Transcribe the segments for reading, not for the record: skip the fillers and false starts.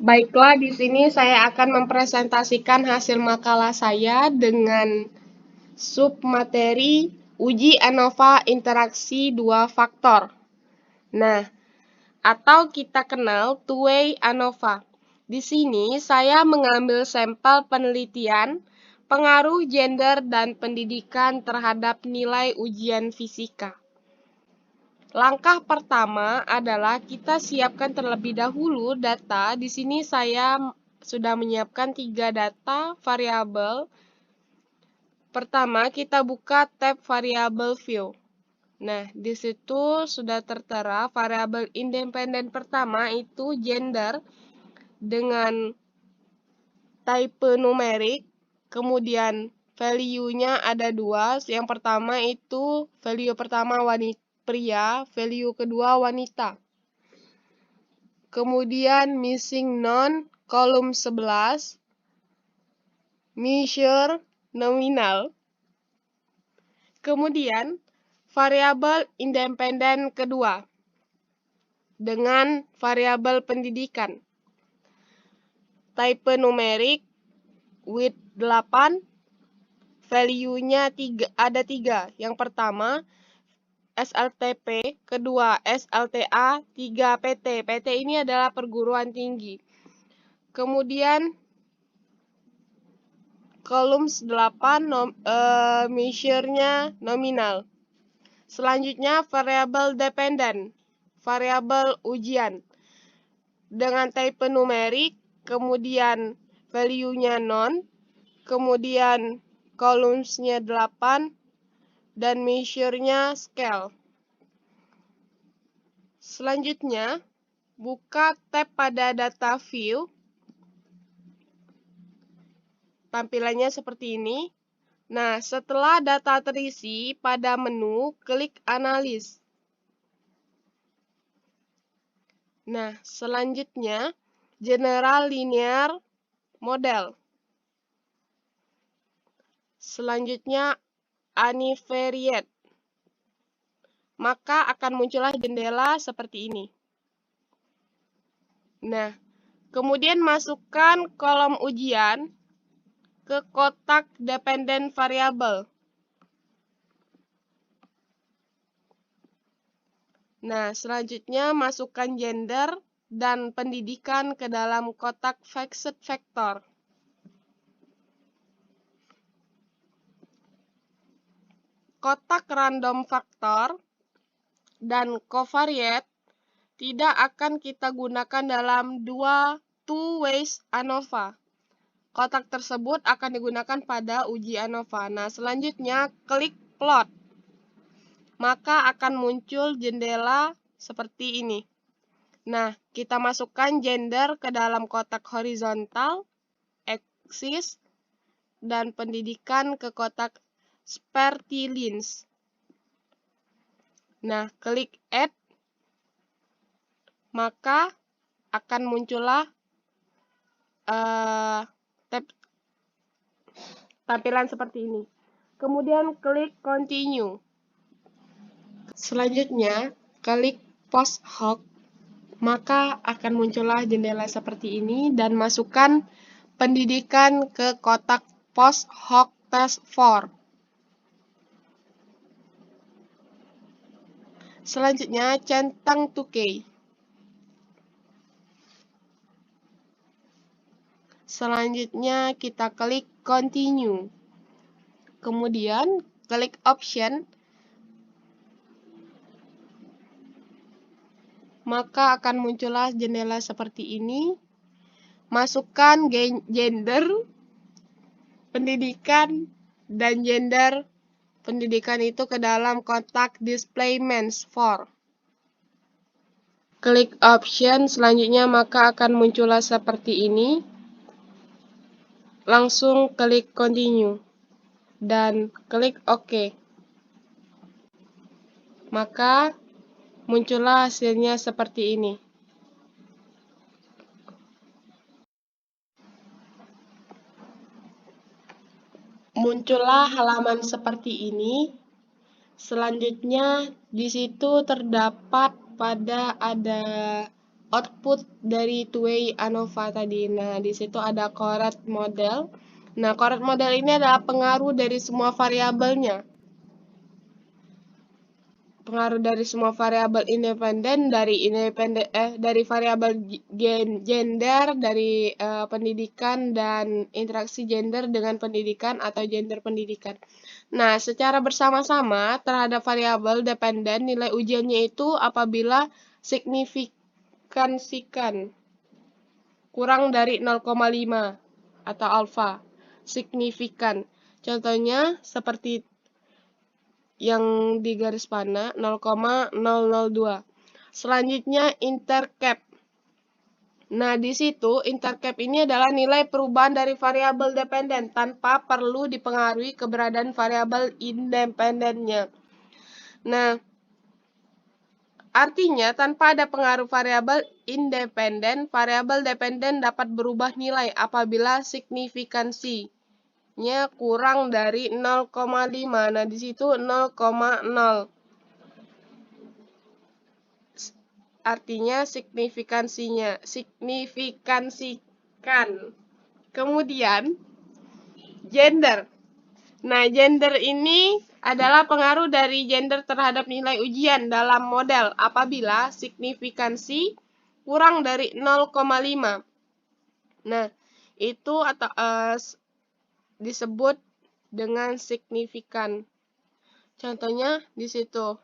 Baiklah, di sini saya akan mempresentasikan hasil makalah saya dengan submateri uji ANOVA interaksi dua faktor. Nah, atau kita kenal two-way ANOVA. Di sini saya mengambil sampel penelitian pengaruh gender dan pendidikan terhadap nilai ujian fisika. Langkah pertama adalah kita siapkan terlebih dahulu data. Di sini saya sudah menyiapkan 3 data variabel. Pertama, kita buka tab variabel view. Nah, di situ sudah tertera variabel independen pertama itu gender dengan type numerik. Kemudian value-nya ada 2. Yang pertama itu value pertama pria, value kedua wanita. Kemudian missing none, kolom 11, measure nominal. Kemudian variabel independen kedua dengan variabel pendidikan. Type numerik width 8, value-nya ada 3. Yang pertama SLTP, kedua SLTA, 3 PT. PT ini adalah perguruan tinggi. Kemudian kolom 8 measure-nya nominal. Selanjutnya variabel dependen, variabel ujian dengan type numerik, kemudian value-nya non, kemudian columns-nya 8 dan measure-nya scale. Selanjutnya, buka tab pada data view. Tampilannya seperti ini. Nah, setelah data terisi, pada menu klik analis. Nah, selanjutnya general linear model. Selanjutnya univariate. Maka akan muncullah jendela seperti ini. Nah, kemudian masukkan kolom ujian ke kotak dependent variable. Nah, selanjutnya masukkan gender dan pendidikan ke dalam kotak fixed vector. Kotak random factor dan covariate tidak akan kita gunakan dalam two-ways ANOVA. Kotak tersebut akan digunakan pada uji ANOVA. Nah, selanjutnya klik plot. Maka akan muncul jendela seperti ini. Nah, kita masukkan gender ke dalam kotak horizontal, axis, dan pendidikan ke kotak spertilins. Nah, klik add, maka akan muncullah tampilan seperti ini. Kemudian klik continue. Selanjutnya, klik post hoc, maka akan muncullah jendela seperti ini dan masukkan pendidikan ke kotak post hoc test for. Selanjutnya, centang 2K. Selanjutnya, kita klik continue. Kemudian, klik option. Maka akan muncullah jendela seperti ini. Masukkan gender, pendidikan, dan gender pendidikan itu ke dalam kotak display means for. Klik option, selanjutnya maka akan muncullah seperti ini. Langsung klik continue dan klik OK. Maka muncullah hasilnya seperti ini. Muncullah halaman seperti ini. Selanjutnya di situ terdapat ada output dari two-way ANOVA tadi. Nah, di situ ada correct model. Nah, correct model ini adalah pengaruh dari semua variabelnya. Pengaruh dari semua variabel independen, dari variabel gender, dari pendidikan dan interaksi gender dengan pendidikan atau gender pendidikan. Nah, secara bersama-sama terhadap variabel dependen, nilai ujiannya itu apabila signifikansikan kurang dari 0,5 atau alfa. Signifikan. Contohnya seperti yang di garis panah 0,002. Selanjutnya intercap. Nah, di situ intercap ini adalah nilai perubahan dari variabel dependen tanpa perlu dipengaruhi keberadaan variabel independennya. Nah, artinya tanpa ada pengaruh variabel variabel dependen dapat berubah nilai apabila signifikansi kurang dari 0,5. Nah, di situ 0,0. Artinya signifikansikan. Kemudian gender. Nah, gender ini adalah pengaruh dari gender terhadap nilai ujian dalam model apabila signifikansi kurang dari 0,5. Nah, itu disebut dengan signifikan. Contohnya di situ.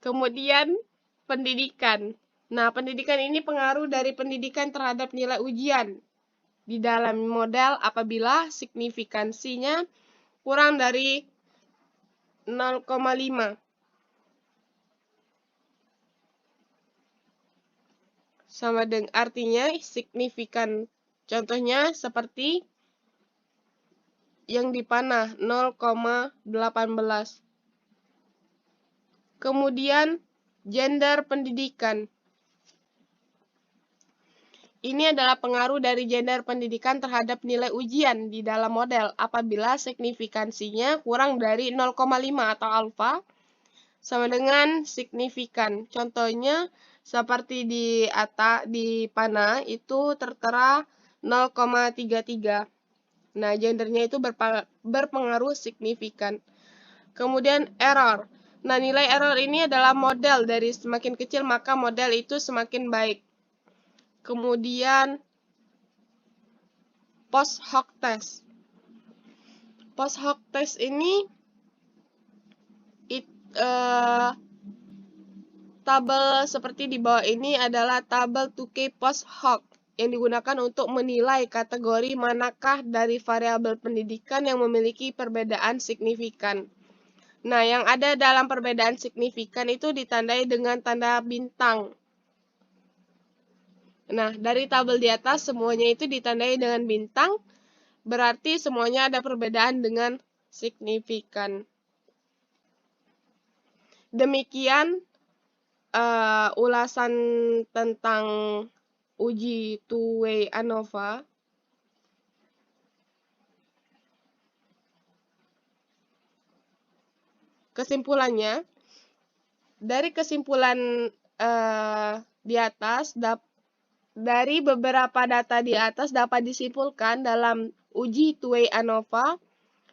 Kemudian pendidikan. Nah, pendidikan ini pengaruh dari pendidikan terhadap nilai ujian di dalam model apabila signifikansinya kurang dari 0,5. Sama dengan artinya signifikan. Contohnya seperti yang di panah 0,18. Kemudian gender pendidikan. Ini adalah pengaruh dari gender pendidikan terhadap nilai ujian di dalam model apabila signifikansinya kurang dari 0,5 atau alfa sama dengan signifikan. Contohnya seperti di panah itu tertera 0,33. Nah, gendernya itu berpengaruh signifikan. Kemudian error. Nah, nilai error ini adalah model dari semakin kecil maka model itu semakin baik. Kemudian post hoc test. Post hoc test ini tabel seperti di bawah ini adalah tabel 2K post hoc yang digunakan untuk menilai kategori manakah dari variabel pendidikan yang memiliki perbedaan signifikan. Nah, yang ada dalam perbedaan signifikan itu ditandai dengan tanda bintang. Nah, dari tabel di atas semuanya itu ditandai dengan bintang, berarti semuanya ada perbedaan dengan signifikan. Demikian ulasan tentang uji two-way ANOVA. Kesimpulannya, dari kesimpulan di atas, dari beberapa data di atas dapat disimpulkan dalam uji two-way ANOVA,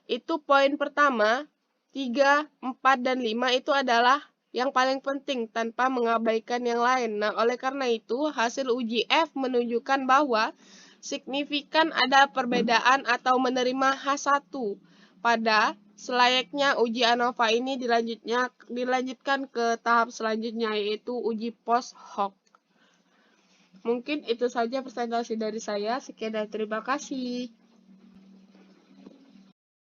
itu poin pertama, 3, 4, dan 5 itu adalah yang paling penting tanpa mengabaikan yang lain. Nah, oleh karena itu, hasil uji F menunjukkan bahwa signifikan ada perbedaan atau menerima H1 pada selayaknya uji ANOVA ini dilanjutkan ke tahap selanjutnya, yaitu uji post hoc. Mungkin itu saja presentasi dari saya. Sekian dan terima kasih.